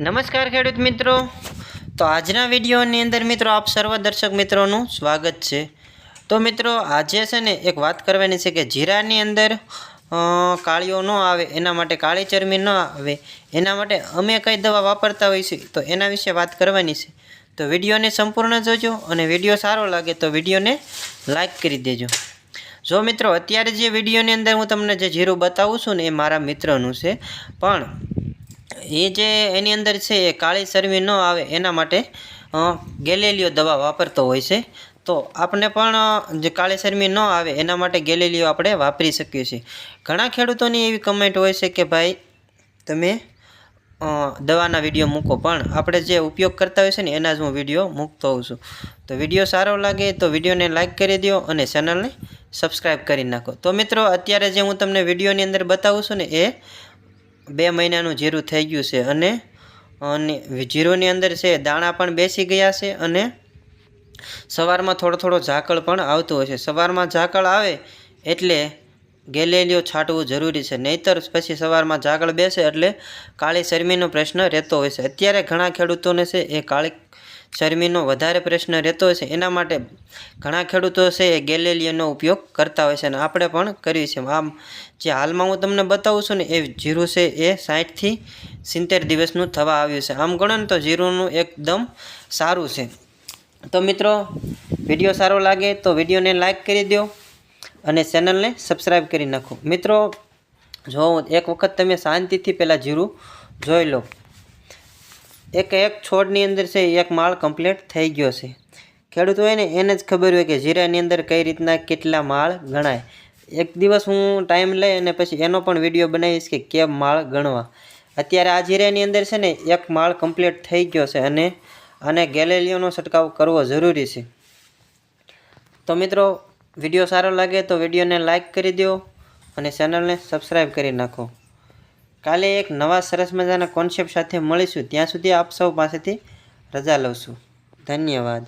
નમસ્કાર ખેડૂત મિત્રો। તો આજના વિડીયોની અંદર મિત્રો આપ સર્વ દર્શક મિત્રોનું સ્વાગત છે। તો મિત્રો આજે છે ને એક વાત કરવાની છે કે જીરાની અંદર કાળીઓ ન આવે એના માટે, કાળી ચરબી ન આવે એના માટે અમે કઈ દવા વાપરતા હોઈએ છીએ તો એના વિશે વાત કરવાની છે। તો વિડીયોને સંપૂર્ણ જોજો અને વિડીયો સારો લાગે તો વિડીયોને લાઈક કરી દેજો। જો મિત્રો અત્યારે જે વિડીયોની અંદર હું તમને જે જીરું બતાવું છું ને એ મારા મિત્રનું છે, પણ એ જે એની અંદર છે એ કાળી ચરબી ન આવે એના માટે ગેલેલિયો દવા વાપરતો હોય છે। તો આપણે પણ જે કાળી ચરબી ન આવે એના માટે ગેલેલિયો આપણે વાપરી શકીએ છીએ। ઘણા ખેડૂતોની એવી કમેન્ટ હોય છે કે ભાઈ તમે દવાના વિડીયો મૂકો, પણ આપણે જે ઉપયોગ કરતા હોય છે ને એના જ હું વિડીયો મૂકતો હોઉં છું। તો વિડીયો સારો લાગે તો વિડીયોને લાઈક કરી દો અને ચેનલને સબસ્ક્રાઈબ કરી નાખો। તો મિત્રો અત્યારે જે હું તમને વિડીયોની અંદર બતાવું છું ને એ 2 મહિનાનું જીરું થઈ ગયું છે અને જીરુંની અંદર છે દાણા પણ બેસી ગયા છે અને સવારમાં થોડો ઝાકળ પણ આવતું હોય છે। સવારમાં ઝાકળ આવે એટલે ગેલેલિયો છાંટવું જરૂરી છે, નહીંતર પછી સવારમાં ઝાકળ બેસે એટલે કાળી ચરબીનો પ્રશ્ન રહેતો હોય છે। અત્યારે ઘણા ખેડૂતોને છે એ કાળી ચરબીનો વધારે પ્રશ્ન રહેતો હોય છે, એના માટે ઘણા ખેડૂતો છે એ ગેલેલિયોનો ઉપયોગ કરતા હોય છે અને આપણે પણ કરીએ છીએ। આમ જે હાલમાં હું તમને બતાવું છું ને એ જીરું છે એ 60 થી 70 દિવસનું થવા આવ્યું છે। આમ ગણો ને તો જીરુંનું એકદમ સારું છે। તો મિત્રો વિડીયો સારો લાગે તો વિડીયોને લાઈક કરી દો અને ચેનલને સબસ્ક્રાઈબ કરી નાખો। મિત્રો જો એક વખત તમે શાંતિથી પહેલાં જીરું જોઈ લો, એક છોડની અંદર છે એક માળ કમ્પ્લીટ થઈ ગયો છે। ખેડૂત હોય ને એને જ ખબર હોય કે જીરાની અંદર કઈ રીતના કેટલા માળ ગણાય। એક દિવસ હું ટાઈમ લઈ અને પછી એનો પણ વિડીયો બનાવીશ કે કેમ માળ ગણવા। અત્યારે આ જીરાની અંદર છે ને એક માળ કમ્પ્લીટ થઈ ગયો છે અને આને ગેલેલિયોનો છંટકાવ કરવો જરૂરી છે। તો મિત્રો વિડીયો સારો લાગે તો વિડીયોને લાઈક કરી દો અને ચેનલને સબસ્ક્રાઈબ કરી નાખો। કાલે એક નવા સરસ મજાના કોન્સેપ્ટ સાથે મળીશું, ત્યાં સુધી આપ સૌ પાસેથી રજા લઉં છું। ધન્યવાદ।